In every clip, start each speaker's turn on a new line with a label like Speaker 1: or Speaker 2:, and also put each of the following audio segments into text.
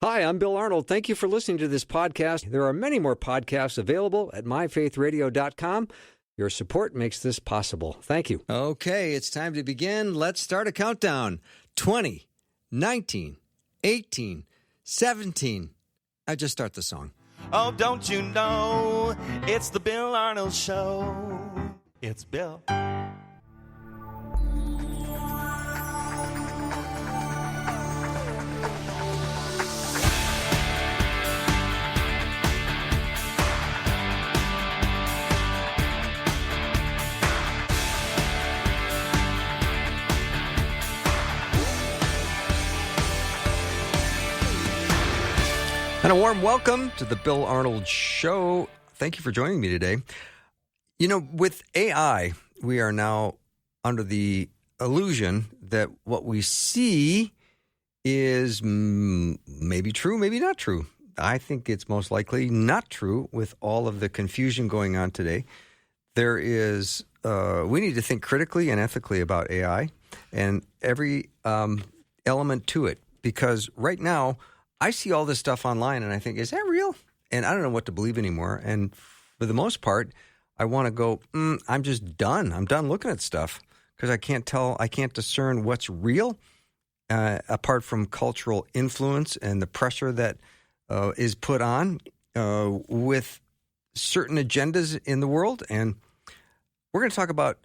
Speaker 1: Hi, I'm Bill Arnold. Thank you for listening to this podcast. There are many more podcasts available at myfaithradio.com. Your support makes this possible. Thank you.
Speaker 2: Okay, it's time to begin. Let's start a countdown. 20, 19, 18, 17. I just start the song.
Speaker 3: Oh, don't you know, it's the Bill Arnold Show. It's Bill.
Speaker 2: And a warm welcome to the Bill Arnold Show. Thank you for joining me today. You know, with AI, we are now under the illusion that what we see is maybe true, maybe not true. I think it's most likely not true with all of the confusion going on today. There is, we need to think critically and ethically about AI and every element to it, because right now, I see all this stuff online and I think, is that real? And I don't know what to believe anymore. And for the most part, I want to go, I'm just done. I'm done looking at stuff because I can't discern what's real apart from cultural influence and the pressure that is put on with certain agendas in the world. And we're going to talk about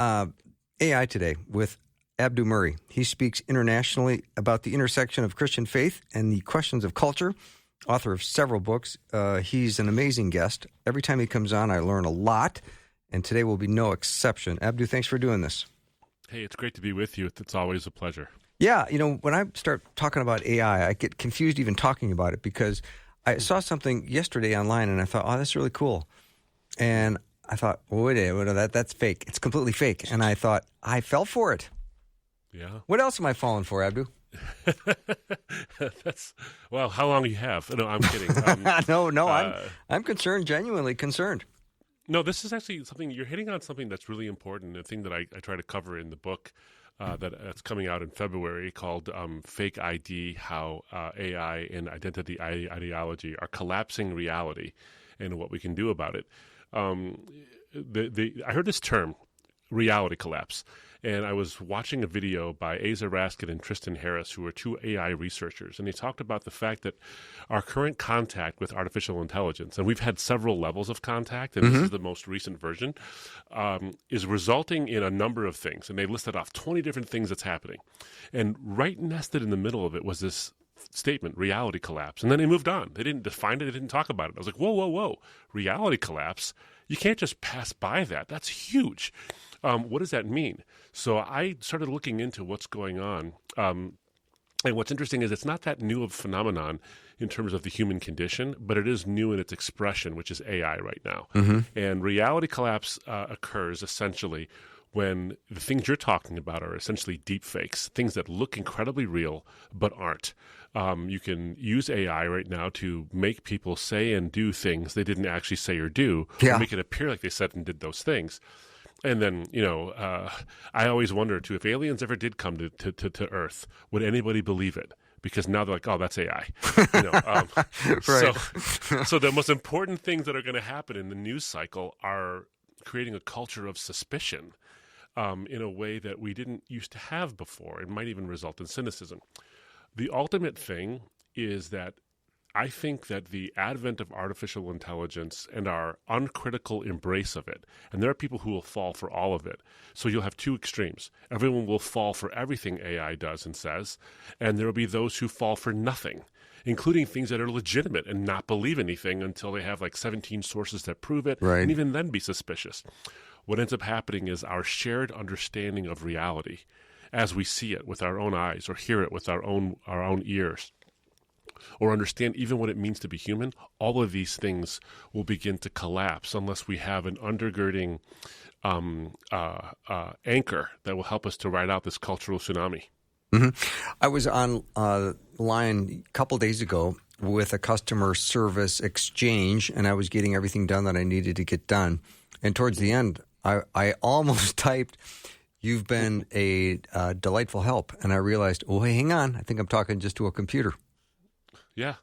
Speaker 2: AI today with Abdu Murray. He speaks internationally about the intersection of Christian faith and the questions of culture, author of several books. He's an amazing guest. Every time he comes on, I learn a lot, and today will be no exception. Abdu, thanks for doing this.
Speaker 4: Hey, it's great to be with you. It's always a pleasure.
Speaker 2: Yeah, you know, when I start talking about AI, I get confused even talking about it because I saw something yesterday online, and I thought, oh, that's really cool. And I thought, well, wait a minute, that's fake. It's completely fake. And I thought, I fell for it.
Speaker 4: Yeah.
Speaker 2: What else am I falling for, Abdu?
Speaker 4: Well, how long do you have? No, I'm kidding.
Speaker 2: I'm concerned, genuinely concerned.
Speaker 4: No, this is actually something, you're hitting on something that's really important, a thing that I try to cover in the book that's coming out in February called Fake ID, How AI and Identity Ideology Are Collapsing Reality and What We Can Do About it. I heard this term, reality collapse. And I was watching a video by Asa Raskin and Tristan Harris, who are two AI researchers, and they talked about the fact that our current contact with artificial intelligence, and we've had several levels of contact, and this is the most recent version, is resulting in a number of things. And they listed off 20 different things that's happening. And right nested in the middle of it was this statement, reality collapse. And then they moved on. They didn't define it. They didn't talk about it. I was like, whoa, reality collapse? You can't just pass by that. That's huge. What does that mean? So I started looking into what's going on. And what's interesting is it's not that new of a phenomenon in terms of the human condition, but it is new in its expression, which is AI right now. And reality collapse occurs essentially when the things you're talking about are essentially deep fakes, things that look incredibly real but aren't. You can use AI right now to make people say and do things they didn't actually say or do, or make it appear like they said and did those things. And then, I always wonder, too, if aliens ever did come to Earth, would anybody believe it? Because now they're like, oh, that's AI.
Speaker 2: Right.
Speaker 4: So the most important things that are going to happen in the news cycle are creating a culture of suspicion in a way that we didn't used to have before. It might even result in cynicism. The ultimate thing is that I think that the advent of artificial intelligence and our uncritical embrace of it, and there are people who will fall for all of it. So you'll have two extremes. Everyone will fall for everything AI does and says, and there will be those who fall for nothing, including things that are legitimate and not believe anything until they have like 17 sources that prove it, and even then be suspicious. What ends up happening is our shared understanding of reality as we see it with our own eyes or hear it with our own ears, or understand even what it means to be human, all of these things will begin to collapse unless we have an undergirding anchor that will help us to ride out this cultural tsunami.
Speaker 2: I was on line a couple days ago with a customer service exchange, and I was getting everything done that I needed to get done. And towards the end, I almost typed, "You've been a delightful help." And I realized, oh, hey, hang on. I think I'm talking just to a computer.
Speaker 4: Yeah.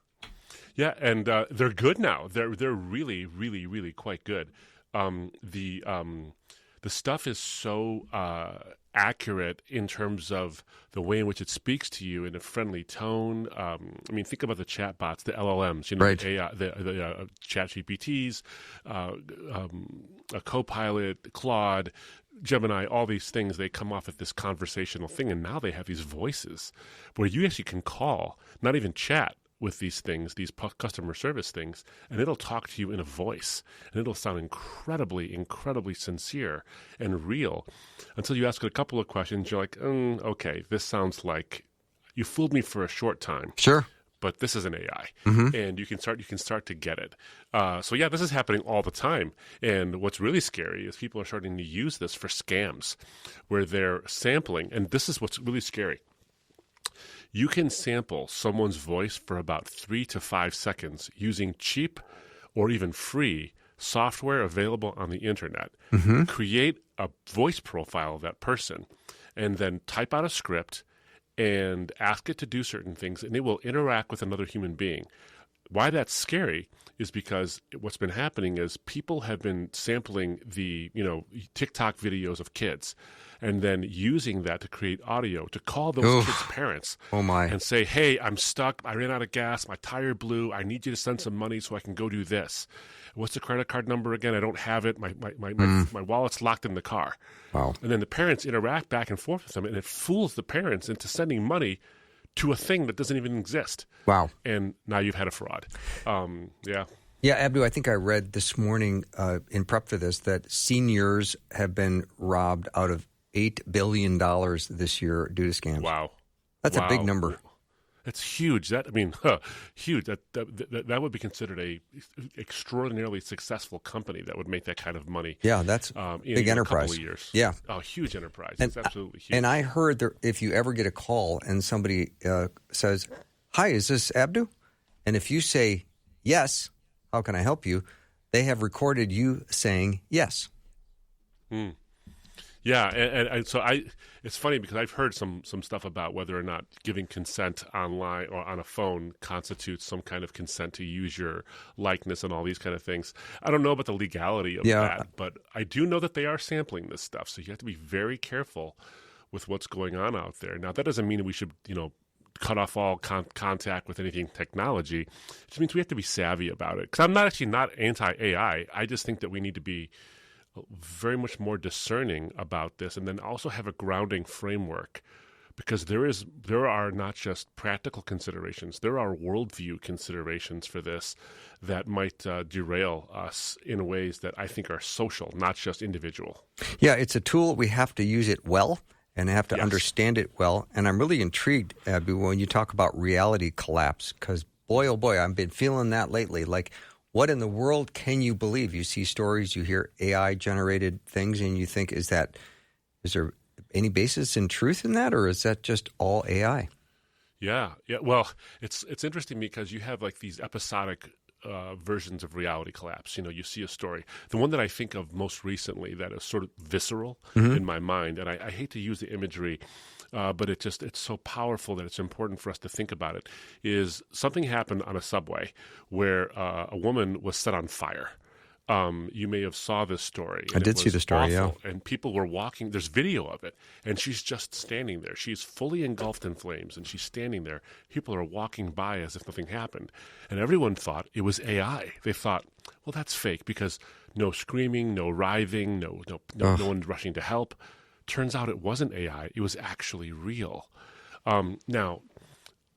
Speaker 4: Yeah, and they're good now. They're really, really, really quite good. The stuff is so accurate in terms of the way in which it speaks to you in a friendly tone. I mean, think about the chat bots, the LLMs,
Speaker 2: Right.
Speaker 4: the AI, the chat GPTs, a Copilot, Claude, Gemini, all these things, they come off at this conversational thing, and now they have these voices where you actually can call, not even chat with these things, these customer service things, and it'll talk to you in a voice, and it'll sound incredibly, incredibly sincere and real until you ask it a couple of questions. You're like, okay, this sounds like you fooled me for a short time.
Speaker 2: Sure.
Speaker 4: But this is an AI,
Speaker 2: Mm-hmm.
Speaker 4: and you can start to get it. So yeah, this is happening all the time. And what's really scary is people are starting to use this for scams, where they're sampling. And this is what's really scary. You can sample someone's voice for about 3 to 5 seconds using cheap or even free software available on the internet.
Speaker 2: Mm-hmm.
Speaker 4: Create a voice profile of that person, and then type out a script and ask it to do certain things, and it will interact with another human being. Why that's scary is because what's been happening is people have been sampling the TikTok videos of kids and then using that to create audio to call those kids' parents and say, hey, I'm stuck. I ran out of gas. My tire blew. I need you to send some money so I can go do this. What's the credit card number again? I don't have it. My wallet's locked in the car.
Speaker 2: Wow.
Speaker 4: And then the parents interact back and forth with them, and it fools the parents into sending money to a thing that doesn't even exist.
Speaker 2: Wow.
Speaker 4: And now you've had a fraud. Yeah.
Speaker 2: Yeah, Abdu, I think I read this morning in prep for this that seniors have been robbed out of $8 billion this year due to scams.
Speaker 4: Wow.
Speaker 2: That's a big number.
Speaker 4: It's huge. Huge. That would be considered a extraordinarily successful company that would make that kind of money.
Speaker 2: Yeah, that's big enterprise.
Speaker 4: A couple of years.
Speaker 2: Yeah.
Speaker 4: Oh, huge enterprise.
Speaker 2: And,
Speaker 4: it's absolutely huge.
Speaker 2: And I heard that if you ever get a call and somebody says, hi, is this Abdu? And if you say, yes, how can I help you? They have recorded you saying yes.
Speaker 4: Yeah, and so it's funny because I've heard some stuff about whether or not giving consent online or on a phone constitutes some kind of consent to use your likeness and all these kind of things. I don't know about the legality of that, but I do know that they are sampling this stuff. So you have to be very careful with what's going on out there. Now, that doesn't mean that we should, cut off all contact with anything technology. It just means we have to be savvy about it. Because I'm not anti-AI. I just think that we need to be very much more discerning about this, and then also have a grounding framework, because there are not just practical considerations, there are worldview considerations for this that might derail us in ways that I think are social, not just individual.
Speaker 2: Yeah, it's a tool. We have to use it well and have to understand it well. And I'm really intrigued, Abby, when you talk about reality collapse, because boy, oh boy, I've been feeling that lately. Like, what in the world can you believe? You see stories, you hear AI-generated things, and you think, is there any basis in truth in that, or is that just all AI?
Speaker 4: Yeah. Well, it's interesting because you have like these episodic versions of reality collapse. You see a story. The one that I think of most recently that is sort of visceral in my mind, and I hate to use the imagery, but it's so powerful that it's important for us to think about it, is something happened on a subway where a woman was set on fire. You may have saw this story.
Speaker 2: I did see the story,
Speaker 4: awful. Yeah. And people were walking. There's video of it. And she's just standing there. She's fully engulfed in flames, and she's standing there. People are walking by as if nothing happened. And everyone thought it was AI. They thought, well, that's fake because no screaming, no writhing, no one rushing to help. Turns out it wasn't AI. It was actually real. Now,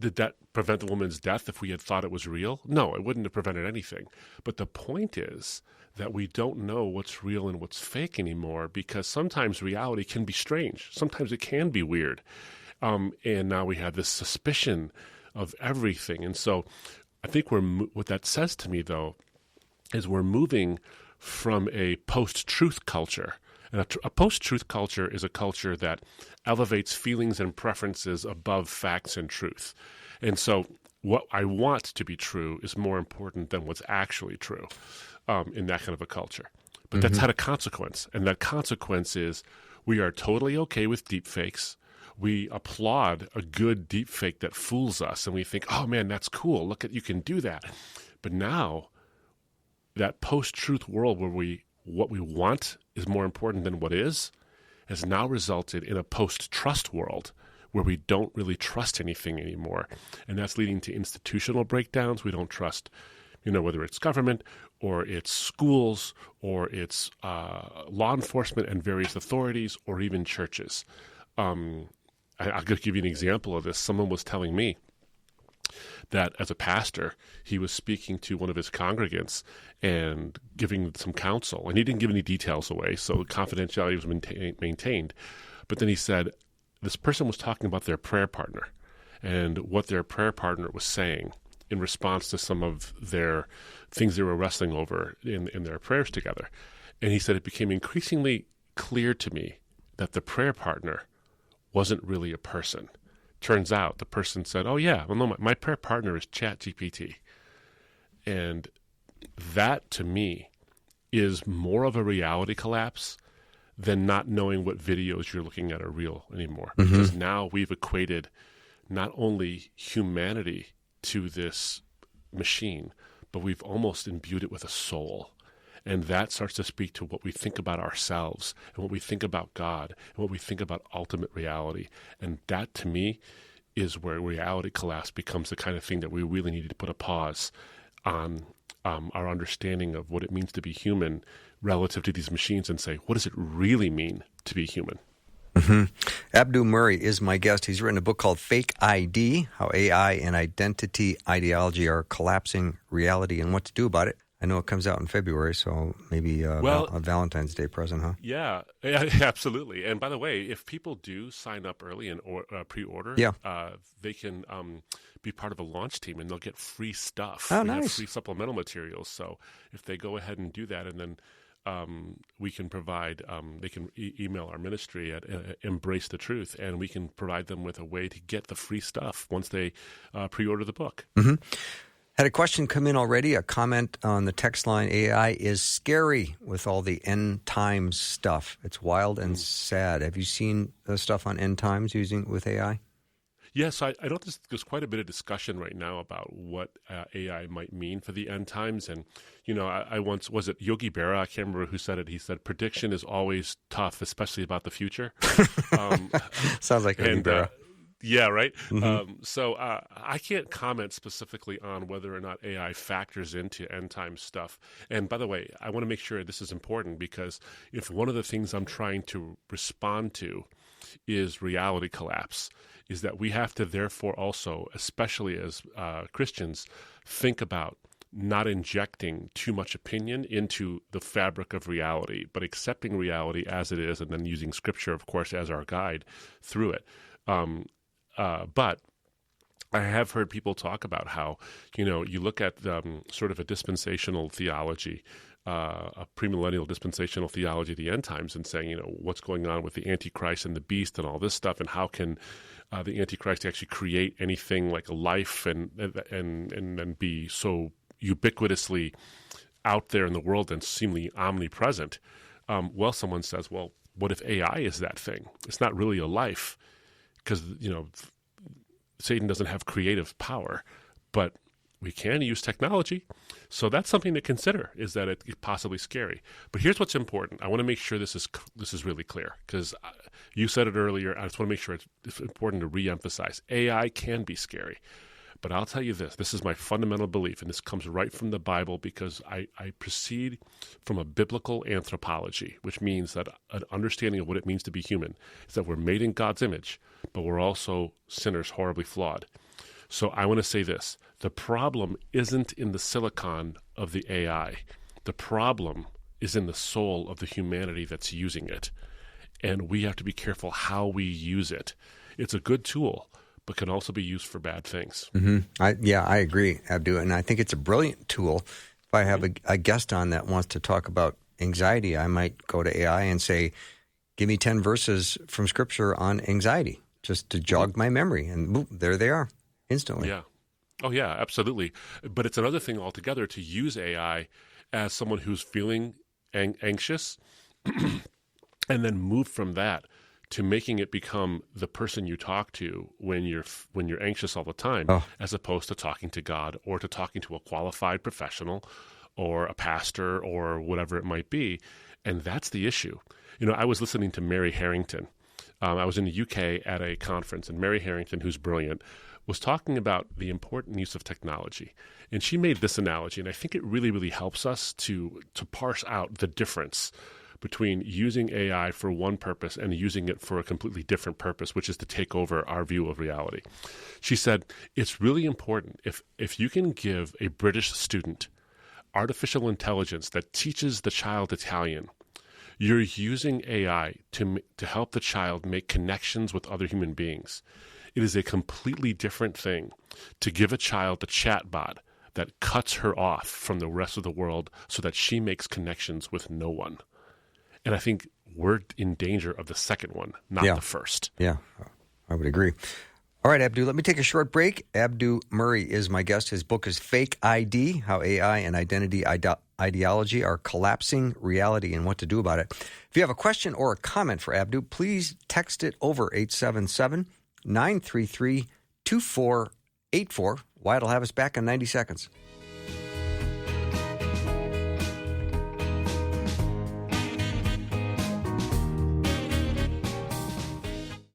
Speaker 4: did that prevent the woman's death if we had thought it was real? No, it wouldn't have prevented anything. But the point is that we don't know what's real and what's fake anymore, because sometimes reality can be strange. Sometimes it can be weird. And now we have this suspicion of everything. And so I think what that says to me, though, is we're moving from a post-truth culture. And a post-truth culture is a culture that elevates feelings and preferences above facts and truth. And so what I want to be true is more important than what's actually true in that kind of a culture. But that's had a consequence. And that consequence is we are totally okay with deep fakes. We applaud a good deepfake that fools us, and we think, oh man, that's cool. Look at, you can do that. But now, that post-truth world where what we want is more important than what is, has now resulted in a post-trust world where we don't really trust anything anymore. And that's leading to institutional breakdowns. We don't trust, whether it's government or it's schools or it's law enforcement and various authorities or even churches. I'll give you an example of this. Someone was telling me that as a pastor, he was speaking to one of his congregants and giving some counsel. And he didn't give any details away, so confidentiality was maintained. But then he said, this person was talking about their prayer partner and what their prayer partner was saying in response to some of their things they were wrestling over in their prayers together. And he said, it became increasingly clear to me that the prayer partner wasn't really a person. Turns out the person said, oh yeah, well no, my prayer partner is ChatGPT. And that to me is more of a reality collapse than not knowing what videos you're looking at are real anymore. Mm-hmm. Because now we've equated not only humanity to this machine, but we've almost imbued it with a soul. And that starts to speak to what we think about ourselves and what we think about God and what we think about ultimate reality. And that, to me, is where reality collapse becomes the kind of thing that we really need to put a pause on our understanding of what it means to be human relative to these machines and say, what does it really mean to be human?
Speaker 2: Mm-hmm. Abdu Murray is my guest. He's written a book called Fake ID, How AI and Identity Ideology Are Collapsing Reality and What to Do About It. I know it comes out in February, so maybe a Valentine's Day present, huh?
Speaker 4: Yeah, absolutely. And by the way, if people do sign up early and pre-order, they can be part of a launch team, and they'll get free stuff.
Speaker 2: Oh,
Speaker 4: we
Speaker 2: nice.
Speaker 4: have free supplemental materials. So if they go ahead and do that, and then we can provide, they can email our ministry at Embrace the Truth, and we can provide them with a way to get the free stuff once they pre-order the book.
Speaker 2: Mm-hmm. Had a question come in already, a comment on the text line. AI is scary with all the end times stuff. It's wild and sad. Have you seen the stuff on end times with AI?
Speaker 4: Yes, I know there's quite a bit of discussion right now about what AI might mean for the end times. And, I once, was it Yogi Berra? I can't remember who said it. He said, prediction is always tough, especially about the future.
Speaker 2: Sounds like Yogi Berra.
Speaker 4: Yeah, right?
Speaker 2: Mm-hmm.
Speaker 4: So I can't comment specifically on whether or not AI factors into end time stuff. And by the way, I want to make sure this is important, because if one of the things I'm trying to respond to is reality collapse, is that we have to therefore also, especially as Christians, think about not injecting too much opinion into the fabric of reality, but accepting reality as it is, and then using Scripture, of course, as our guide through it. But I have heard people talk about how, you look at sort of a dispensational theology, a premillennial dispensational theology of the end times, and saying, what's going on with the Antichrist and the beast and all this stuff, and how can the Antichrist actually create anything like a life and then be so ubiquitously out there in the world and seemingly omnipresent. Well, someone says, well, what if AI is that thing? It's not really a life, because, Satan doesn't have creative power, but we can use technology. So that's something to consider, is that it's possibly scary. But here's what's important. I want to make sure this is really clear, because you said it earlier. I just want to make sure it's important to reemphasize. AI can be scary. But I'll tell you this is my fundamental belief, and this comes right from the Bible, because I proceed from a biblical anthropology, which means that an understanding of what it means to be human is that we're made in God's image, but we're also sinners, horribly flawed. So I want to say this. The problem isn't in the silicon of the AI. The problem is in the soul of the humanity that's using it. And we have to be careful how we use it. It's a good tool, but can also be used for bad things.
Speaker 2: Mm-hmm. I agree, Abdu, and I think it's a brilliant tool. If I have a guest on that wants to talk about anxiety, I might go to AI and say, give me 10 verses from Scripture on anxiety, just to jog my memory, and boom, there they are, instantly.
Speaker 4: Yeah. Oh, yeah, absolutely. But it's another thing altogether to use AI as someone who's feeling anxious and then move from that to making it become the person you talk to when you're anxious all the time, as opposed to talking to God or to talking to a qualified professional or a pastor or whatever it might be. And that's the issue. I was listening to Mary Harrington. I was in the UK at a conference, and Mary Harrington, who's brilliant, was talking about the important use of technology. And she made this analogy, and I think it really, really helps us to parse out the difference between using AI for one purpose and using it for a completely different purpose, which is to take over our view of reality. She said, it's really important if you can give a British student artificial intelligence that teaches the child Italian, you're using AI to help the child make connections with other human beings. It is a completely different thing to give a child a chatbot that cuts her off from the rest of the world so that she makes connections with no one. And I think we're in danger of the second one, not the first.
Speaker 2: Yeah, I would agree. All right, Abdu, let me take a short break. Abdu Murray is my guest. His book is Fake ID, How AI and Identity Ideology Are Collapsing Reality and What to Do About It. If you have a question or a comment for Abdu, please text it over 877-933-2484. Wyatt will have us back in 90 seconds.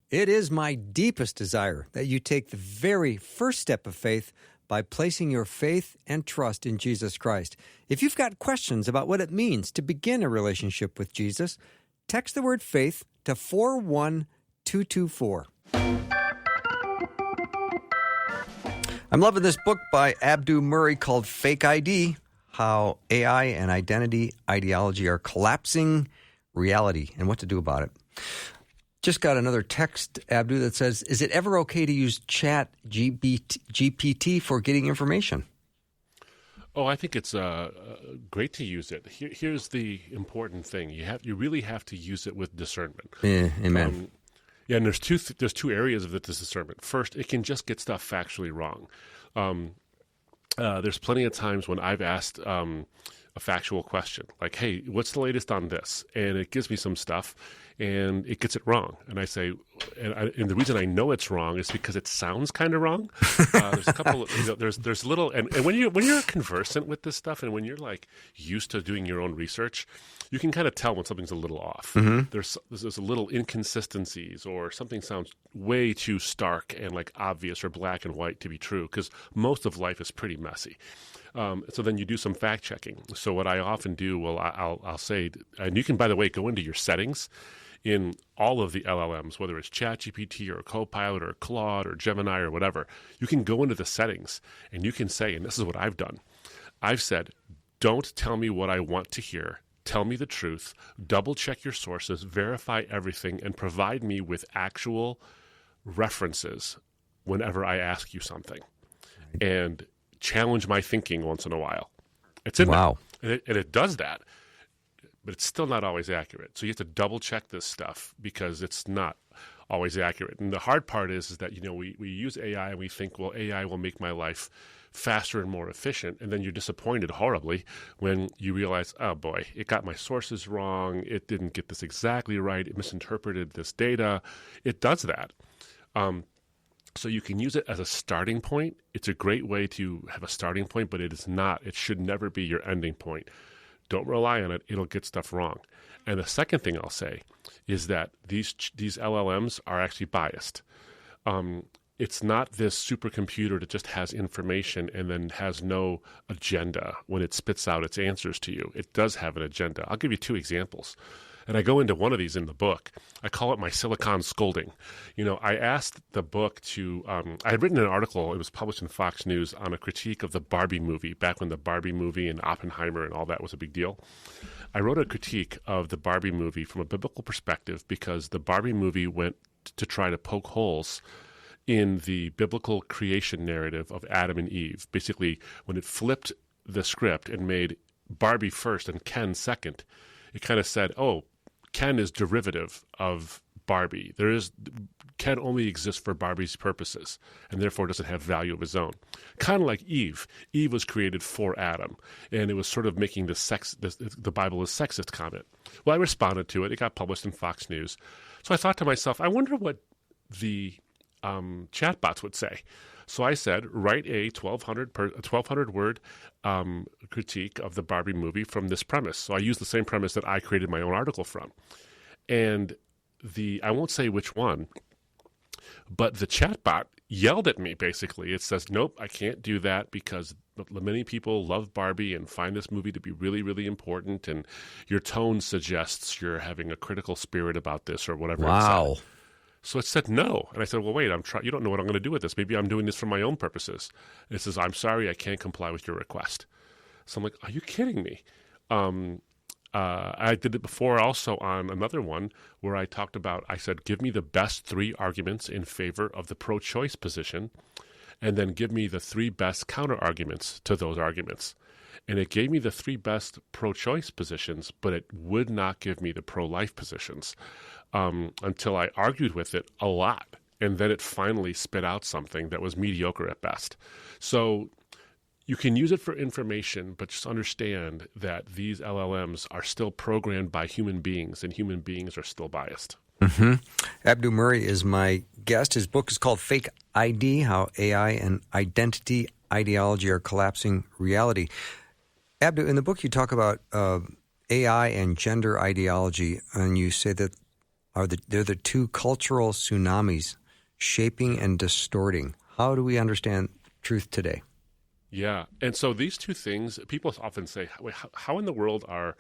Speaker 1: It is my deepest desire that you take the very first step of faith by placing your faith and trust in Jesus Christ. If you've got questions about what it means to begin a relationship with Jesus, text the word faith to 41224.
Speaker 2: I'm loving this book by Abdu Murray called Fake ID, How AI and Identity Ideology Are Collapsing Reality and What to Do About It. Just got another text, Abdu, that says, is it ever okay to use Chat GPT for getting information?
Speaker 4: Oh, I think it's great to use it. Here's the important thing: you really have to use it with discernment.
Speaker 2: Yeah, amen.
Speaker 4: And there's two areas of this discernment. First, it can just get stuff factually wrong. There's plenty of times when I've asked a factual question, like, "Hey, what's the latest on this?" And it gives me some stuff, and it gets it wrong. And I say, and the reason I know it's wrong is because it sounds kind of wrong. There's a couple of, there's little, and when you're conversant with this stuff, and when you're like used to doing your own research, you can kind of tell when something's a little off. Mm-hmm. There's a little inconsistencies, or something sounds way too stark and like obvious or black and white to be true, because most of life is pretty messy. So then you do some fact checking. So what I often do, I'll say, and you can, by the way, go into your settings in all of the LLMs, whether it's ChatGPT or Copilot or Claude or Gemini or whatever. You can go into the settings and you can say, and this is what I've done. I've said, don't tell me what I want to hear. Tell me the truth. Double check your sources, verify everything, and provide me with actual references whenever I ask you something. And challenge my thinking once in a while. It's in there. And it does that, but it's still not always accurate. So you have to double check this stuff because it's not always accurate. And the hard part is that, we use AI and we think, well, AI will make my life faster and more efficient. And then you're disappointed horribly when you realize, oh boy, it got my sources wrong. It didn't get this exactly right. It misinterpreted this data. It does that. So you can use it as a starting point. It's a great way to have a starting point, but it is not. It should never be your ending point. Don't rely on it. It'll get stuff wrong. And the second thing I'll say is that these LLMs are actually biased. It's not this supercomputer that just has information and then has no agenda when it spits out its answers to you. It does have an agenda. I'll give you two examples. And I go into one of these in the book. I call it my silicon scolding. I asked the book to, I had written an article, it was published in Fox News, on a critique of the Barbie movie, back when the Barbie movie and Oppenheimer and all that was a big deal. I wrote a critique of the Barbie movie from a biblical perspective because the Barbie movie went to try to poke holes in the biblical creation narrative of Adam and Eve. Basically, when it flipped the script and made Barbie first and Ken second, it kind of said, oh, Ken is derivative of Barbie. Ken only exists for Barbie's purposes and therefore doesn't have value of his own. Kind of like Eve. Eve was created for Adam, and it was sort of making the Bible a sexist comment. Well, I responded to it. It got published in Fox News. So I thought to myself, I wonder what the chatbots would say. So I said, write a 1,200 word critique of the Barbie movie from this premise. So I used the same premise that I created my own article from. And I won't say which one, but the chatbot yelled at me, basically. It says, nope, I can't do that because many people love Barbie and find this movie to be really, really important. And your tone suggests you're having a critical spirit about this or whatever.
Speaker 2: Wow.
Speaker 4: So it said no. And I said, well, wait, you don't know what I'm going to do with this. Maybe I'm doing this for my own purposes. And it says, I'm sorry, I can't comply with your request. So I'm like, are you kidding me? I did it before also on another one where I said, give me the best 3 arguments in favor of the pro-choice position, and then give me the 3 best counter-arguments to those arguments. And it gave me the 3 best pro-choice positions, but it would not give me the pro-life positions until I argued with it a lot. And then it finally spit out something that was mediocre at best. So you can use it for information, but just understand that these LLMs are still programmed by human beings, and human beings are still biased.
Speaker 2: Mm-hmm. Abdu Murray is my guest. His book is called Fake ID, How AI and Identity Ideology Are Collapsing Reality. Abdu, in the book you talk about AI and gender ideology, and you say that they're the 2 cultural tsunamis shaping and distorting. How do we understand truth today?
Speaker 4: Yeah. And so these 2 things, people often say, wait, how in the world are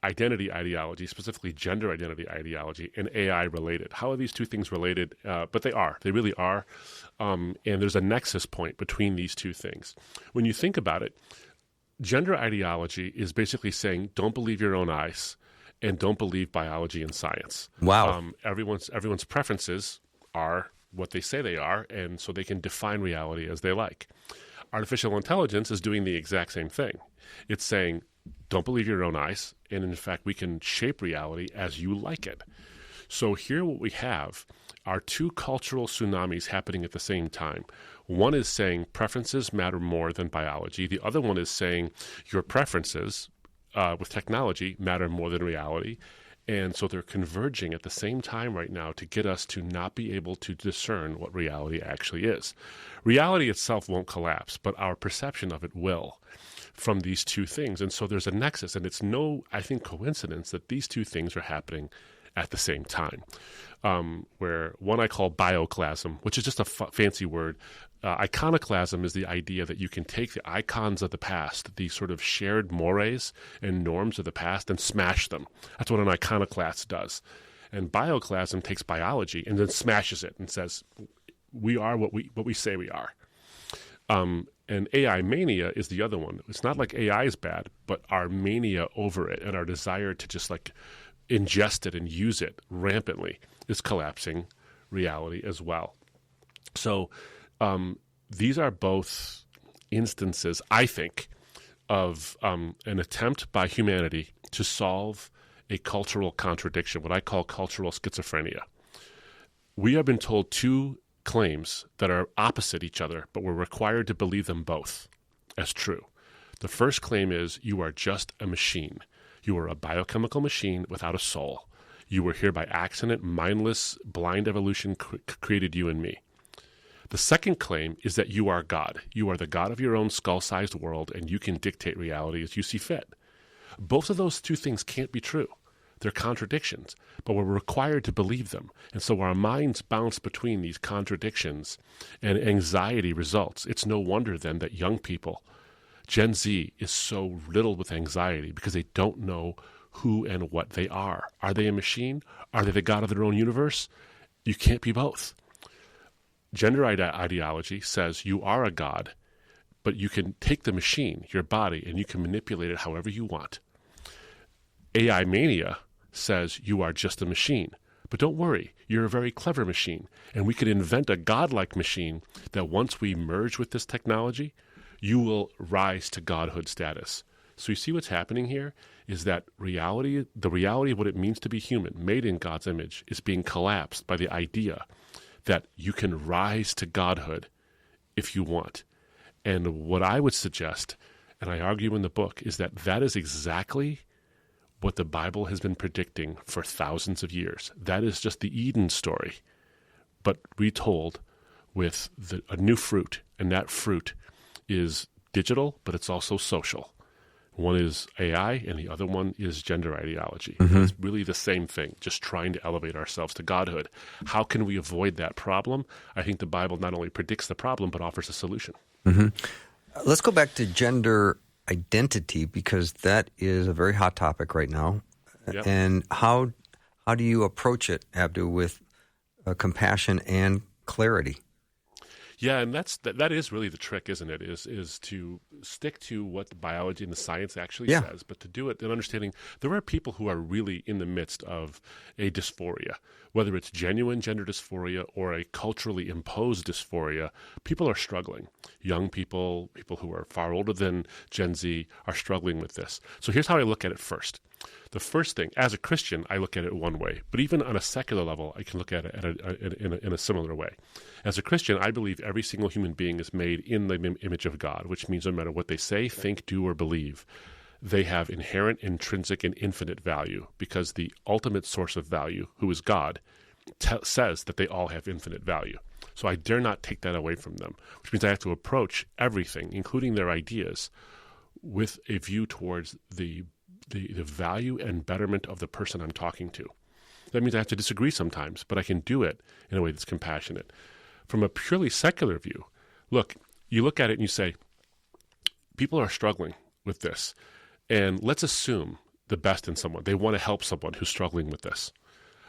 Speaker 4: identity ideology, specifically gender identity ideology, and AI related? How are these 2 things related? But they are. They really are. And there's a nexus point between these 2 things. When you think about it, gender ideology is basically saying, don't believe your own eyes and don't believe biology and science.
Speaker 2: Wow.
Speaker 4: Everyone's preferences are what they say they are, and so they can define reality as they like. Artificial intelligence is doing the exact same thing. It's saying, don't believe your own eyes, and in fact, we can shape reality as you like it. So here what we have are 2 cultural tsunamis happening at the same time. One is saying preferences matter more than biology. The other one is saying your preferences with technology matter more than reality. And so they're converging at the same time right now to get us to not be able to discern what reality actually is. Reality itself won't collapse, but our perception of it will from these 2 things. And so there's a nexus, and it's no, I think, coincidence that these 2 things are happening at the same time, where one I call bioclasm, which is just a fancy word. Iconoclasm is the idea that you can take the icons of the past, these sort of shared mores and norms of the past, and smash them. That's what an iconoclast does. And bioclasm takes biology and then smashes it and says, we are what we say we are. And AI mania is the other one. It's not like AI is bad, but our mania over it and our desire to just like ingest it and use it rampantly is collapsing reality as well. So these are both instances, I think, of an attempt by humanity to solve a cultural contradiction, what I call cultural schizophrenia. We have been told 2 claims that are opposite each other, but we're required to believe them both as true. The first claim is you are just a machine. You are a biochemical machine without a soul. You were here by accident, mindless, blind evolution created you and me. The second claim is that you are God. You are the God of your own skull-sized world, and you can dictate reality as you see fit. Both of those 2 things can't be true. They're contradictions, but we're required to believe them. And so our minds bounce between these contradictions, and anxiety results. It's no wonder then that young people, Gen Z, is so riddled with anxiety because they don't know who and what they are. Are they a machine? Are they the God of their own universe? You can't be both. Gender ideology says you are a God, but you can take the machine, your body, and you can manipulate it however you want. AI mania says you are just a machine, but don't worry, you're a very clever machine, and we could invent a godlike machine that once we merge with this technology, you will rise to godhood status. So you see what's happening here is that reality, the reality of what it means to be human, made in God's image, is being collapsed by the idea that you can rise to godhood if you want. And what I would suggest, and I argue in the book, is that that is exactly what the Bible has been predicting for thousands of years. That is just the Eden story, but retold with a new fruit, and that fruit is digital, but it's also social. One is AI, and the other one is gender ideology. It's really the same thing, just trying to elevate ourselves to godhood. How can we avoid that problem? I think the Bible not only predicts the problem, but offers a solution.
Speaker 2: Let's go back to gender identity, because that is a very hot topic right now.
Speaker 4: Yep.
Speaker 2: And how do you approach it, Abdu, with compassion and clarity?
Speaker 4: Yeah, and that is really the trick, isn't it? Is to stick to what the biology and the science actually says, but to do it in understanding there are people who are really in the midst of a dysphoria, whether it's genuine gender dysphoria or a culturally imposed dysphoria. People are struggling. Young people, people who are far older than Gen Z, are struggling with this. So here's how I look at it first. The first thing, as a Christian, I look at it one way, but even on a secular level, I can look at it in a similar way. As a Christian, I believe every single human being is made in the image of God, which means no matter what they say, think, do, or believe, they have inherent, intrinsic, and infinite value, because the ultimate source of value, who is God, says that they all have infinite value. So I dare not take that away from them, which means I have to approach everything, including their ideas, with a view towards the value and betterment of the person I'm talking to. That means I have to disagree sometimes, but I can do it in a way that's compassionate. From a purely secular view, look, you look at it and you say, people are struggling with this, and let's assume the best in someone. They want to help someone who's struggling with this.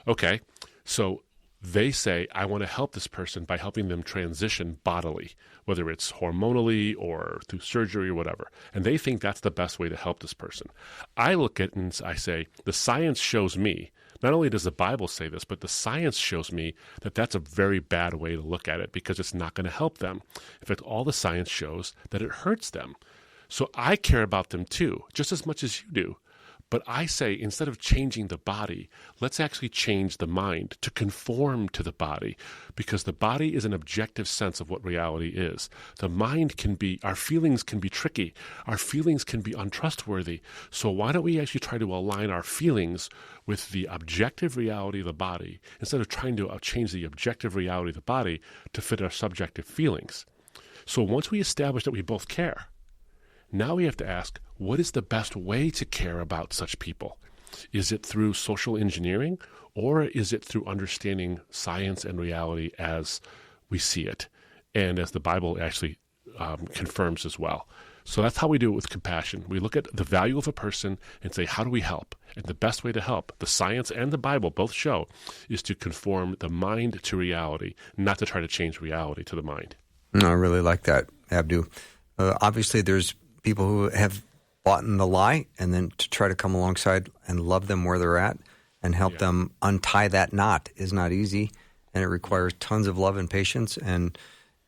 Speaker 4: Okay, so they say, I want to help this person by helping them transition bodily, whether it's hormonally or through surgery or whatever. And they think that's the best way to help this person. I look at it and I say, the science shows me, not only does the Bible say this, but the science shows me that that's a very bad way to look at it, because it's not going to help them. In fact, all the science shows that it hurts them. So I care about them too, just as much as you do. But I say, instead of changing the body, let's actually change the mind to conform to the body, because the body is an objective sense of what reality is. The mind can be, our feelings can be tricky. Our feelings can be untrustworthy. So why don't we actually try to align our feelings with the objective reality of the body, instead of trying to change the objective reality of the body to fit our subjective feelings? So once we establish that we both care, now we have to ask, what is the best way to care about such people? Is it through social engineering, or is it through understanding science and reality as we see it, and as the Bible actually confirms as well? So that's how we do it with compassion. We look at the value of a person and say, how do we help? And the best way to help, the science and the Bible both show, is to conform the mind to reality, not to try to change reality to the mind.
Speaker 2: I really like that, Abdu. Obviously, there's people who have bought in the lie, and then to try to come alongside and love them where they're at and help them untie that knot is not easy, and it requires tons of love and patience, and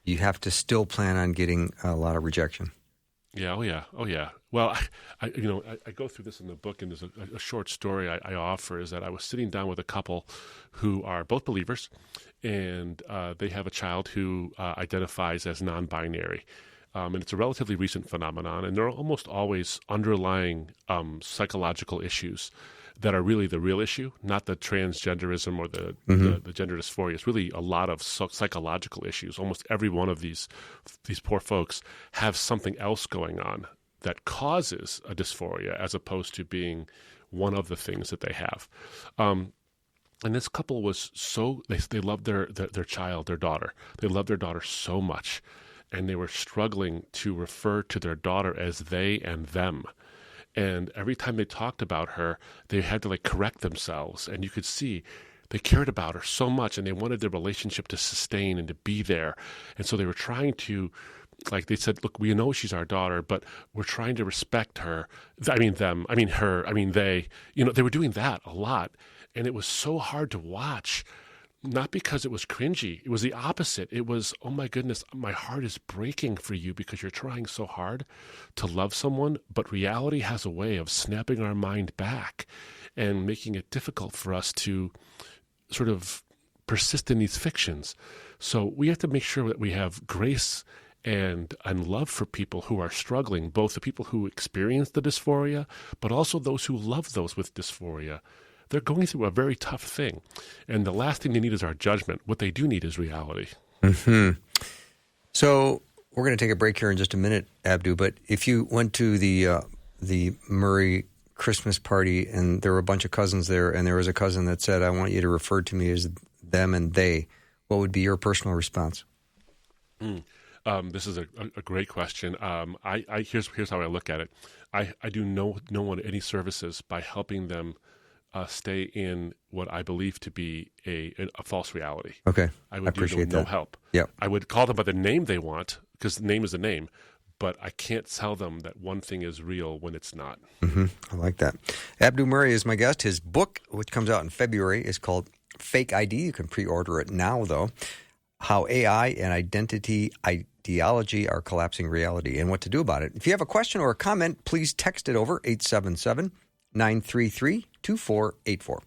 Speaker 2: you have to still plan on getting a lot of rejection.
Speaker 4: Yeah, oh yeah. Well, I go through this in the book, and there's a short story I offer, is that I was sitting down with a couple who are both believers, and they have a child who identifies as non-binary. And it's a relatively recent phenomenon, and there are almost always underlying psychological issues that are really the real issue, not the transgenderism or the gender dysphoria. It's really a lot of psychological issues. Almost every one of these poor folks have something else going on that causes a dysphoria, as opposed to being one of the things that they have. And this couple was they loved their child, their daughter. They loved their daughter so much, and they were struggling to refer to their daughter as they and them. And every time they talked about her, they had to correct themselves. And you could see they cared about her so much, and they wanted their relationship to sustain and to be there. And so they were trying to, they said, look, we know she's our daughter, but we're trying to respect her. I mean them, I mean her, I mean they. They were doing that a lot. And it was so hard to watch. Not because it was cringy. It was the opposite. It was, oh my goodness, my heart is breaking for you because you're trying so hard to love someone, but reality has a way of snapping our mind back and making it difficult for us to sort of persist in these fictions. So we have to make sure that we have grace and love for people who are struggling, both the people who experience the dysphoria, but also those who love those with dysphoria. They're going through a very tough thing. And the last thing they need is our judgment. What they do need is reality.
Speaker 2: Mm-hmm. So we're going to take a break here in just a minute, Abdu, but if you went to the Murray Christmas party and there were a bunch of cousins there and there was a cousin that said, I want you to refer to me as them and they, what would be your personal response?
Speaker 4: This is a great question. Here's how I look at it. I do no one any services by helping them stay in what I believe to be a false reality.
Speaker 2: Okay,
Speaker 4: I would
Speaker 2: appreciate
Speaker 4: do no
Speaker 2: that.
Speaker 4: help.
Speaker 2: Yeah,
Speaker 4: I would call them by the name they want, because the name is a name, but I can't tell them that one thing is real when it's not.
Speaker 2: Mm-hmm. I like that. Abdu Murray is my guest. His book, which comes out in February, is called Fake ID. You can pre-order it now, though. How AI and identity ideology are collapsing reality and what to do about it. If you have a question or a comment, please text it over 877-933-2484.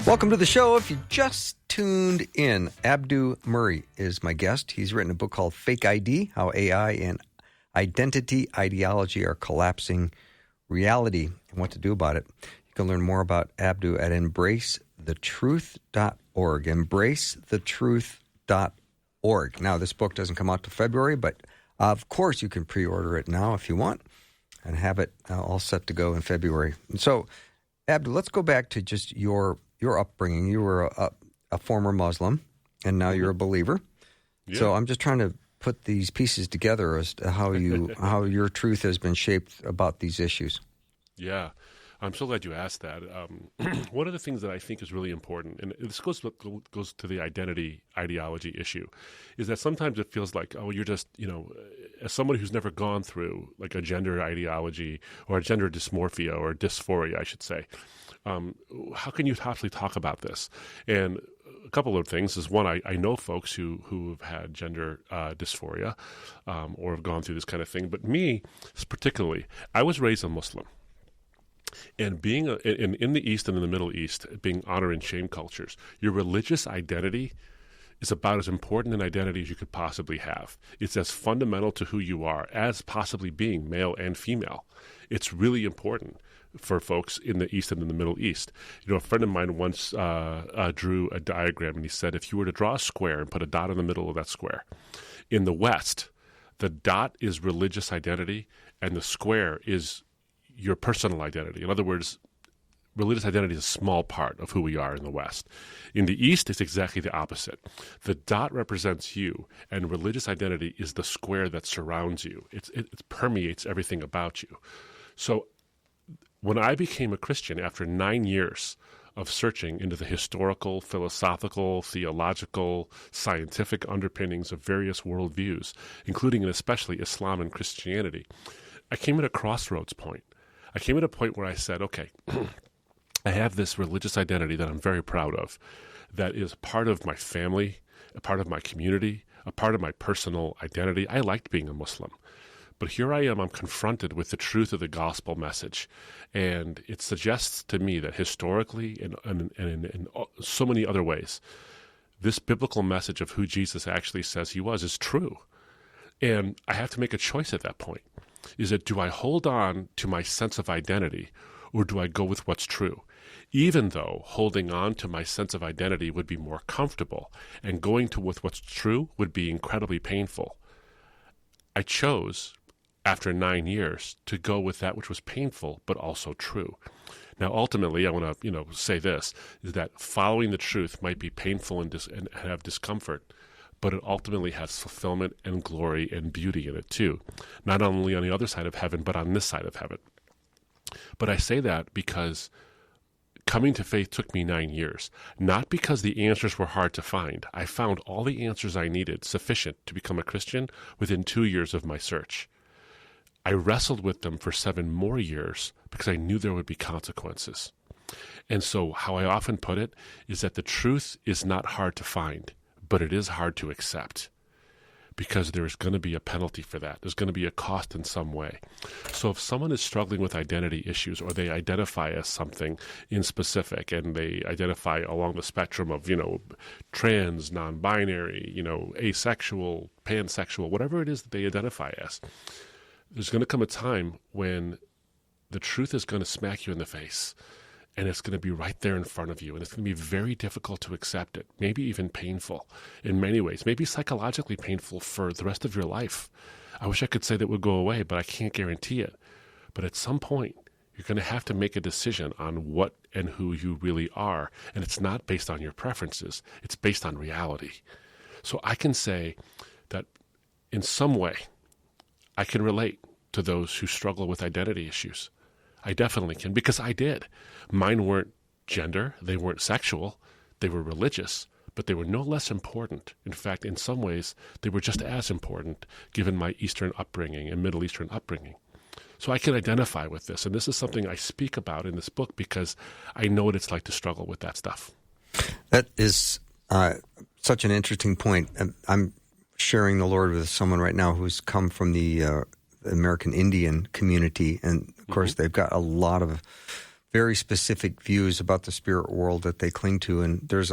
Speaker 2: Welcome to the show. If you just tuned in, Abdu Murray is my guest. He's written a book called Fake ID, How AI and Identity Ideology Are Collapsing Reality and what to do about it. You can learn more about Abdu at embracethetruth.org, embracethetruth.org. Now, this book doesn't come out till February, but of course you can pre-order it now if you want and have it all set to go in February. And so, Abdu, let's go back to just your upbringing. You were a former Muslim, and now you're a believer. Yeah. So I'm just trying to put these pieces together as to how your truth has been shaped about these issues.
Speaker 4: Yeah, I'm so glad you asked that. One of the things that I think is really important, and this goes to the identity ideology issue, is that sometimes it feels like, oh, you're just, as somebody who's never gone through like a gender ideology or a gender dysmorphia or dysphoria, I should say. How can you possibly talk about this? And a couple of things is, one, I know folks who have had gender dysphoria or have gone through this kind of thing. But me, particularly, I was raised a Muslim. And being in the East and in the Middle East, being honor and shame cultures, your religious identity is about as important an identity as you could possibly have. It's as fundamental to who you are as possibly being male and female. It's really important for folks in the East and in the Middle East. A friend of mine once drew a diagram, and he said, if you were to draw a square and put a dot in the middle of that square, in the West, the dot is religious identity, and the square is your personal identity. In other words, religious identity is a small part of who we are in the West. In the East, it's exactly the opposite. The dot represents you, and religious identity is the square that surrounds you. It permeates everything about you. So when I became a Christian after 9 years of searching into the historical, philosophical, theological, scientific underpinnings of various worldviews, including and especially Islam and Christianity, I came at a crossroads point. I came at a point where I said, okay, I have this religious identity that I'm very proud of, that is part of my family, a part of my community, a part of my personal identity. I liked being a Muslim. But here I am, I'm confronted with the truth of the gospel message. And it suggests to me that historically and in so many other ways, this biblical message of who Jesus actually says he was is true. And I have to make a choice at that point. Is it, do I hold on to my sense of identity, or do I go with what's true? Even though holding on to my sense of identity would be more comfortable and going with what's true would be incredibly painful, I chose, after 9 years, to go with that which was painful but also true. Now, ultimately, I want to say this, is that following the truth might be painful and have discomfort, but it ultimately has fulfillment and glory and beauty in it too, not only on the other side of heaven, but on this side of heaven. But I say that because coming to faith took me 9 years, not because the answers were hard to find. I found all the answers I needed sufficient to become a Christian within 2 years of my search. I wrestled with them for 7 more years because I knew there would be consequences. And so how I often put it is that the truth is not hard to find, but it is hard to accept. because there's going to be a penalty for that. There's going to be a cost in some way. So if someone is struggling with identity issues, or they identify as something in specific, and they identify along the spectrum of, trans, non-binary, asexual, pansexual, whatever it is that they identify as, there's going to come a time when the truth is going to smack you in the face. And it's going to be right there in front of you. And it's going to be very difficult to accept it, maybe even painful in many ways, maybe psychologically painful for the rest of your life. I wish I could say that would go away, but I can't guarantee it. But at some point, you're going to have to make a decision on what and who you really are. And it's not based on your preferences. It's based on reality. So I can say that in some way, I can relate to those who struggle with identity issues. I definitely can, because I did. Mine weren't gender, they weren't sexual, they were religious, but they were no less important. In fact, in some ways, they were just as important, given my Eastern upbringing and Middle Eastern upbringing. So I can identify with this, and this is something I speak about in this book because I know what it's like to struggle with that stuff.
Speaker 2: That is such an interesting point. I'm sharing the Lord with someone right now who's come from the American Indian community, and of course they've got a lot of very specific views about the spirit world that they cling to, and there's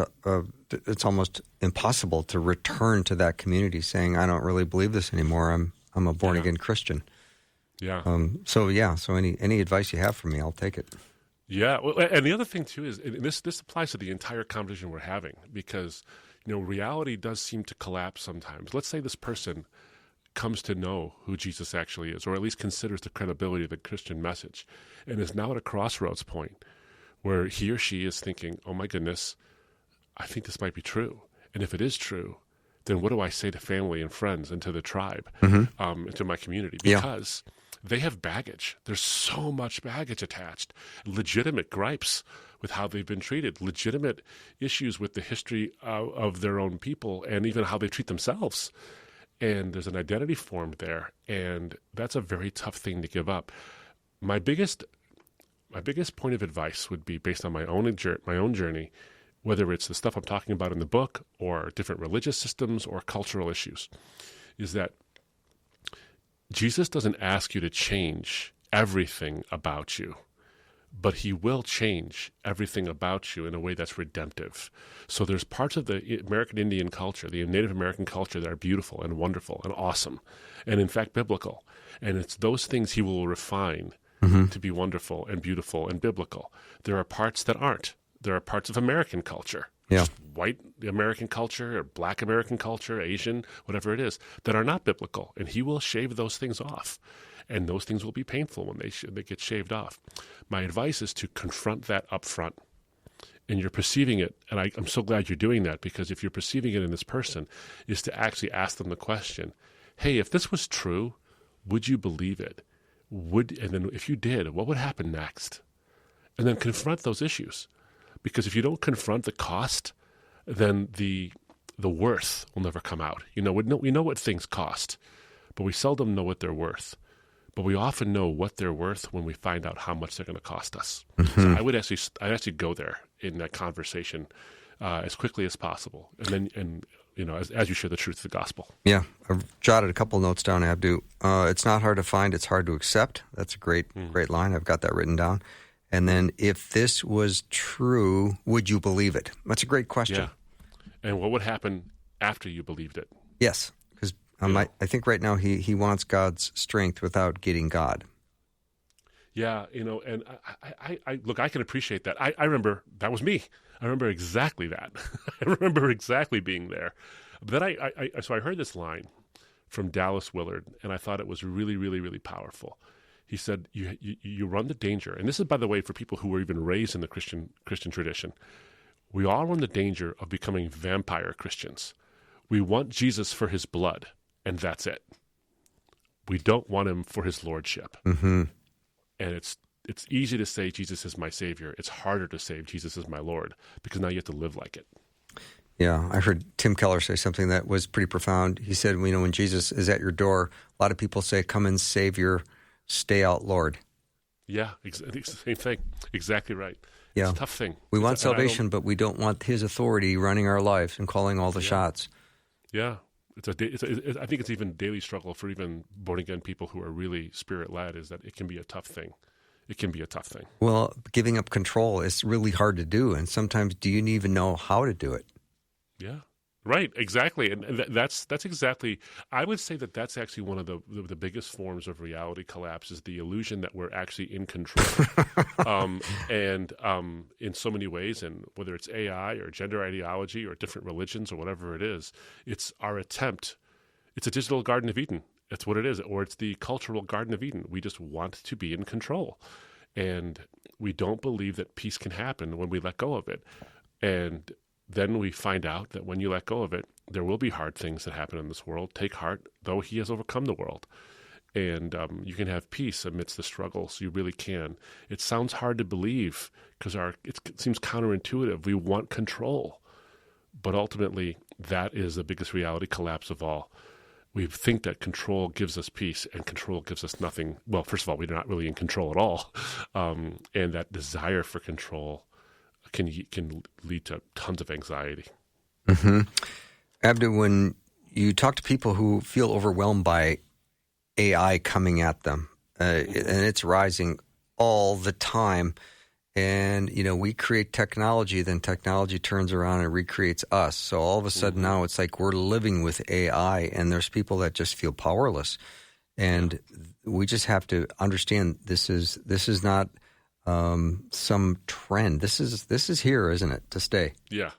Speaker 2: it's almost impossible to return to that community saying, I don't really believe this anymore, I'm a born-again Christian.
Speaker 4: Yeah.
Speaker 2: So any advice you have for me, I'll take it.
Speaker 4: Yeah, well, and the other thing too is, and this applies to the entire conversation we're having, because reality does seem to collapse sometimes. Let's say this person comes to know who Jesus actually is, or at least considers the credibility of the Christian message, and is now at a crossroads point where he or she is thinking, oh my goodness, I think this might be true. And if it is true, then what do I say to family and friends and to the tribe, and to my community? Because they have baggage. There's so much baggage attached, legitimate gripes with how they've been treated, legitimate issues with the history of their own people, and even how they treat themselves. And there's an identity formed there, and that's a very tough thing to give up. My biggest point of advice would be based on my own journey, whether it's the stuff I'm talking about in the book or different religious systems or cultural issues, is that Jesus doesn't ask you to change everything about you, but he will change everything about you in a way that's redemptive. So there's parts of the American Indian culture, the Native American culture, that are beautiful and wonderful and awesome, and in fact biblical. And it's those things he will refine to be wonderful and beautiful and biblical. There are parts that aren't. There are parts of American culture, just white American culture or black American culture, Asian, whatever it is, that are not biblical. And he will shave those things off. And those things will be painful when they get shaved off. My advice is to confront that up front. And you're perceiving it, and I'm so glad you're doing that, because if you're perceiving it in this person, is to actually ask them the question, hey, if this was true, would you believe it? And then if you did, what would happen next? And then confront those issues. Because if you don't confront the cost, then the worth will never come out. We know what things cost, but we seldom know what they're worth. But we often know what they're worth when we find out how much they're going to cost us. So I'd actually go there in that conversation as quickly as possible, and then as you share the truth of the gospel. Yeah,
Speaker 2: I've jotted a couple notes down, Abdu. It's not hard to find; it's hard to accept. That's a great line. I've got that written down. And then, if this was true, would you believe it? That's a great question.
Speaker 4: Yeah. And what would happen after you believed it?
Speaker 2: Yes. I think right now he wants God's strength without getting God.
Speaker 4: Yeah, and I look, I can appreciate that. I remember that was me. I remember exactly that. I remember exactly being there. But then so I heard this line from Dallas Willard, and I thought it was really, really, really powerful. He said, "You run the danger," and this is, by the way, for people who were even raised in the Christian tradition. We all run the danger of becoming vampire Christians. We want Jesus for his blood. And that's it. We don't want him for his lordship. And it's easy to say Jesus is my Savior. It's harder to say Jesus is my Lord, because now you have to live like it.
Speaker 2: Yeah, I heard Tim Keller say something that was pretty profound. He said, when Jesus is at your door, a lot of people say, come in, Savior, stay out, Lord.
Speaker 4: Yeah, same thing. Exactly right.
Speaker 2: Yeah.
Speaker 4: It's a tough thing.
Speaker 2: We want salvation, but we don't want his authority running our lives and calling all the shots.
Speaker 4: Yeah. I think it's even a daily struggle for even born again people who are really spirit led. Is that it can be a tough thing. It can be a tough thing.
Speaker 2: Well, giving up control is really hard to do, and sometimes do you even know how to do it?
Speaker 4: Yeah. Right, exactly, and that's exactly. I would say that's actually one of the biggest forms of reality collapse is the illusion that we're actually in control, and in so many ways, and whether it's AI or gender ideology or different religions or whatever it is, it's our attempt. It's a digital Garden of Eden. That's what it is, or it's the cultural Garden of Eden. We just want to be in control, and we don't believe that peace can happen when we let go of it, and then we find out that when you let go of it, there will be hard things that happen in this world. Take heart, though he has overcome the world. And you can have peace amidst the struggles. You really can. It sounds hard to believe because it seems counterintuitive. We want control. But ultimately, that is the biggest reality collapse of all. We think that control gives us peace and control gives us nothing. Well, first of all, we're not really in control at all. And that desire for control can lead to tons of anxiety.
Speaker 2: Mm-hmm. Abdu, when you talk to people who feel overwhelmed by AI coming at them, and it's rising all the time, and we create technology, then technology turns around and recreates us. So all of a sudden now it's like we're living with AI, and there's people that just feel powerless, and we just have to understand this is not some trend. This is here, isn't it, to stay?
Speaker 4: Yeah,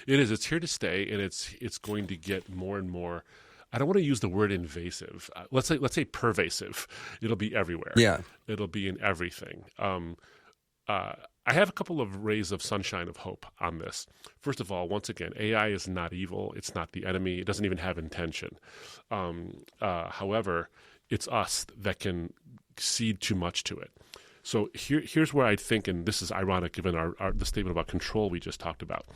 Speaker 4: it is. It's here to stay, and it's going to get more and more. I don't want to use the word invasive. Let's say pervasive. It'll be everywhere.
Speaker 2: Yeah,
Speaker 4: it'll be in everything. I have a couple of rays of sunshine of hope on this. First of all, once again, AI is not evil. It's not the enemy. It doesn't even have intention. However, it's us that can cede too much to it. So here's where I think, and this is ironic given the statement about control we just talked about,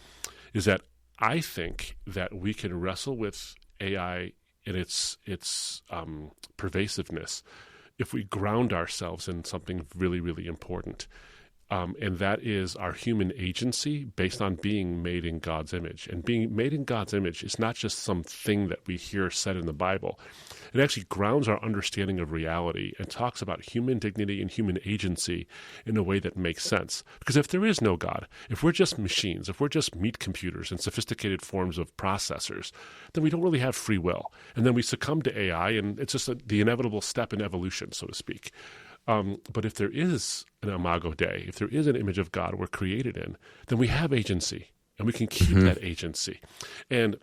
Speaker 4: is that I think that we can wrestle with AI in its pervasiveness if we ground ourselves in something really, really important. And that is our human agency based on being made in God's image. And being made in God's image is not just something that we hear said in the Bible. It actually grounds our understanding of reality and talks about human dignity and human agency in a way that makes sense. Because if there is no God, if we're just machines, if we're just meat computers and sophisticated forms of processors, then we don't really have free will. And then we succumb to AI, and it's just the inevitable step in evolution, so to speak. But if there is an imago Dei, if there is an image of God we're created in, then we have agency, and we can keep that agency. And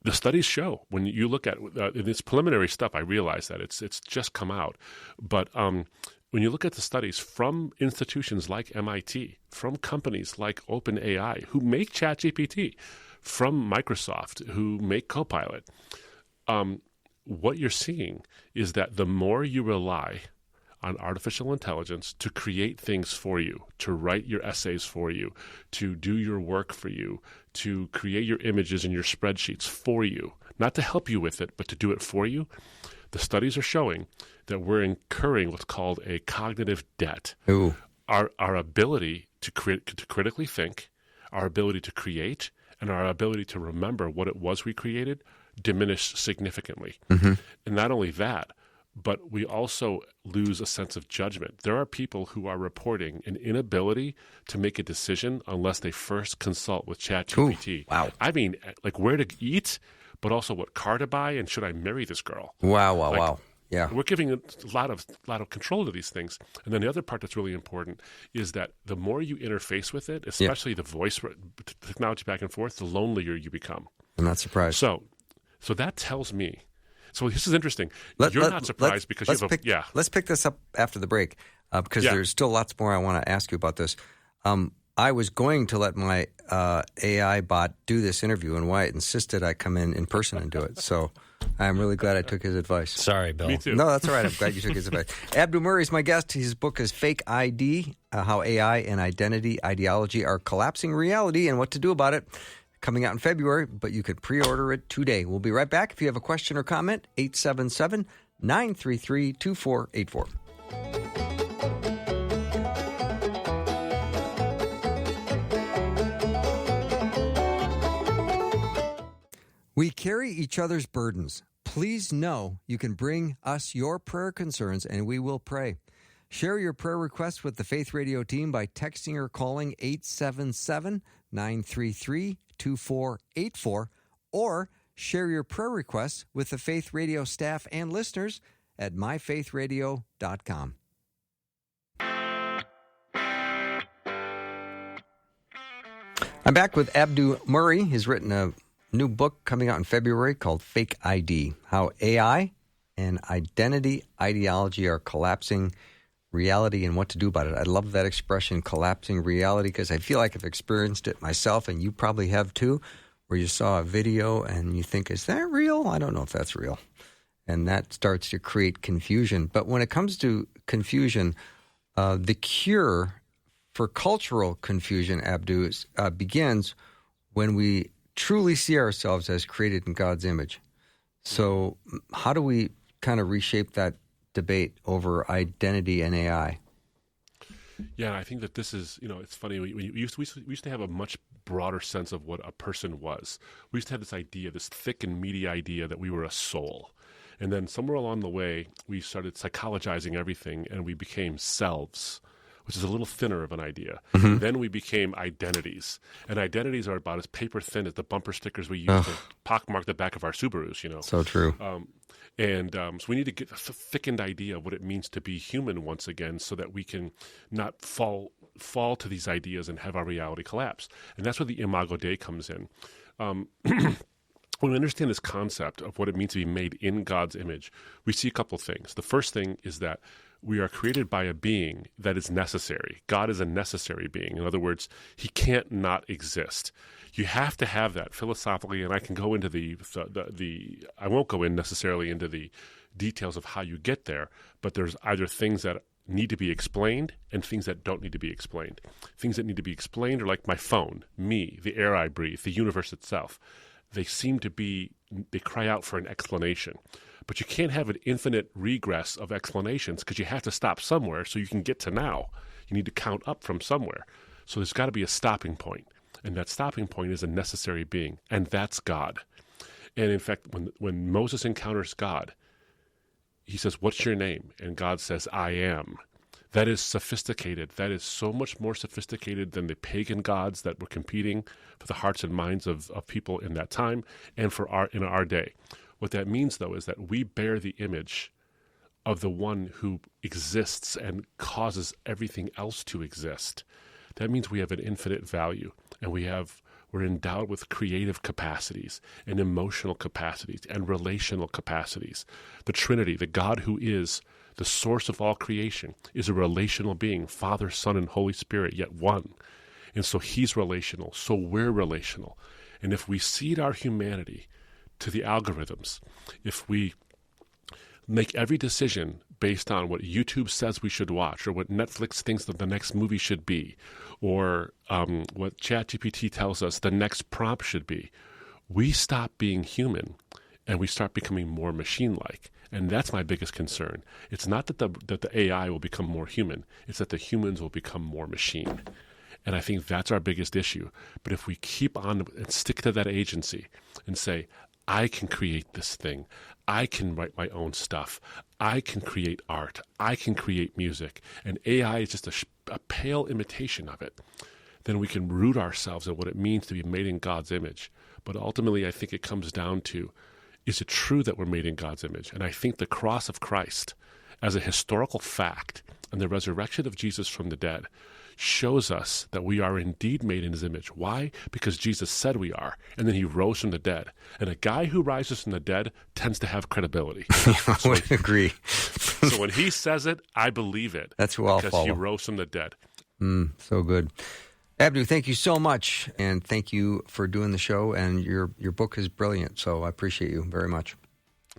Speaker 4: the studies show, when you look at in this preliminary stuff, I realize that it's just come out. But when you look at the studies from institutions like MIT, from companies like OpenAI, who make ChatGPT, from Microsoft, who make Copilot, what you're seeing is that the more you rely on artificial intelligence to create things for you, to write your essays for you, to do your work for you, to create your images and your spreadsheets for you, not to help you with it, but to do it for you, the studies are showing that we're incurring what's called a cognitive debt.
Speaker 2: Ooh.
Speaker 4: Our ability to critically think, our ability to create, and our ability to remember what it was we created diminished significantly. And not only that, but we also lose a sense of judgment. There are people who are reporting an inability to make a decision unless they first consult with ChatGPT.
Speaker 2: Ooh, wow.
Speaker 4: I mean, like where to eat, but also what car to buy, and should I marry this girl?
Speaker 2: Wow. Yeah.
Speaker 4: We're giving a lot of control to these things. And then the other part that's really important is that the more you interface with it, especially the voice technology back and forth, the lonelier you become.
Speaker 2: I'm not surprised.
Speaker 4: So that tells me. So this is interesting. You're not surprised because you have
Speaker 2: Let's pick this up after the break because there's still lots more I want to ask you about this. I was going to let my AI bot do this interview, and Wyatt insisted I come in person and do it. So I'm really glad I took his advice.
Speaker 5: Sorry, Bill.
Speaker 4: Me too.
Speaker 2: No, that's all right. I'm glad you took his advice. Abdu Murray is my guest. His book is Fake ID, How AI and Identity Ideology Are Collapsing Reality and What to Do About It. Coming out in February, but you could pre-order it today. We'll be right back. If you have a question or comment, 877-933-2484.
Speaker 1: We carry each other's burdens. Please know you can bring us your prayer concerns and we will pray. Share your prayer requests with the Faith Radio team by texting or calling 877-933-2484 or share your prayer requests with the Faith Radio staff and listeners at myfaithradio.com.
Speaker 2: I'm back with Abdu Murray. He's written a new book coming out in February called Fake ID, How AI and Identity Ideology Are Collapsing Reality and What to Do About It. I love that expression, collapsing reality, because I feel like I've experienced it myself, and you probably have too, where you saw a video and you think, is that real? I don't know if that's real. And that starts to create confusion. But when it comes to confusion, the cure for cultural confusion, Abdu, begins when we truly see ourselves as created in God's image. So how do we kind of reshape that debate over identity and AI?
Speaker 4: Yeah, I think that this is, it's funny. We used to have a much broader sense of what a person was. We used to have this idea, this thick and meaty idea that we were a soul. And then somewhere along the way, we started psychologizing everything and we became selves, which is a little thinner of an idea. Mm-hmm. Then we became identities. And identities are about as paper thin as the bumper stickers we use to pockmark the back of our Subarus,
Speaker 2: So true.
Speaker 4: So we need to get a thickened idea of what it means to be human once again so that we can not fall to these ideas and have our reality collapse. And that's where the Imago Dei comes in. When we understand this concept of what it means to be made in God's image, we see a couple things. The first thing is that we are created by a being that is necessary. God is a necessary being. In other words, he can't not exist. You have to have that philosophically, and I can go into I won't go in necessarily into the details of how you get there, but there's either things that need to be explained and things that don't need to be explained. Things that need to be explained are like my phone, me, the air I breathe, the universe itself. They cry out for an explanation. But you can't have an infinite regress of explanations because you have to stop somewhere so you can get to now. You need to count up from somewhere. So there's got to be a stopping point. And that stopping point is a necessary being, and that's God. And in fact, when Moses encounters God, he says, "What's your name?" And God says, "I am." That is sophisticated. That is so much more sophisticated than the pagan gods that were competing for the hearts and minds of people in that time and in our day. What that means, though, is that we bear the image of the one who exists and causes everything else to exist. That means we have an infinite value, and we're endowed with creative capacities and emotional capacities and relational capacities. The Trinity, the God who is the source of all creation, is a relational being, Father, Son, and Holy Spirit, yet one. And so he's relational, so we're relational. And if we cede our humanity to the algorithms, if we make every decision based on what YouTube says we should watch or what Netflix thinks that the next movie should be or what ChatGPT tells us the next prompt should be, we stop being human and we start becoming more machine-like. And that's my biggest concern. It's not that the AI will become more human. It's that the humans will become more machine. And I think that's our biggest issue. But if we keep on and stick to that agency and say, I can create this thing. I can write my own stuff. I can create art. I can create music. And AI is just a pale imitation of it. Then we can root ourselves in what it means to be made in God's image. But ultimately, I think it comes down to, is it true that we're made in God's image? And I think the cross of Christ as a historical fact and the resurrection of Jesus from the dead shows us that we are indeed made in his image. Why? Because Jesus said we are, and then he rose from the dead. And a guy who rises from the dead tends to have credibility.
Speaker 2: I would agree.
Speaker 4: So when he says it, I believe it.
Speaker 2: That's who I'll
Speaker 4: because
Speaker 2: follow.
Speaker 4: He rose from the dead.
Speaker 2: So good. Abdu, thank you so much, and thank you for doing the show, and your book is brilliant, so I appreciate you very much.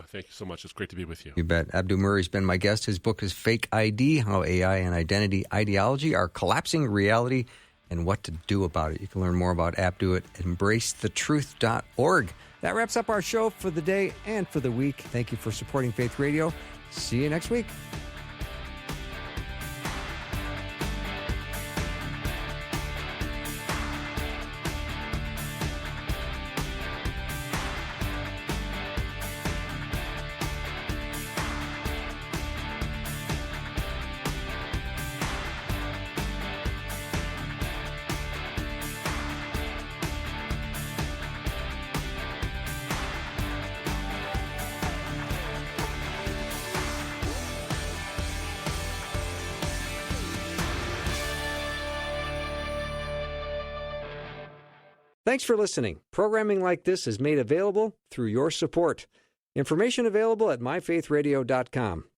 Speaker 4: Thank you so much. It's great to be with you.
Speaker 2: You bet. Abdu Murray's been my guest. His book is Fake ID, How AI and Identity Ideology Are Collapsing Reality and What to Do About It. You can learn more about Abdu at embracethetruth.org. That wraps up our show for the day and for the week. Thank you for supporting Faith Radio. See you next week.
Speaker 1: Thanks for listening. Programming like this is made available through your support. Information available at myfaithradio.com.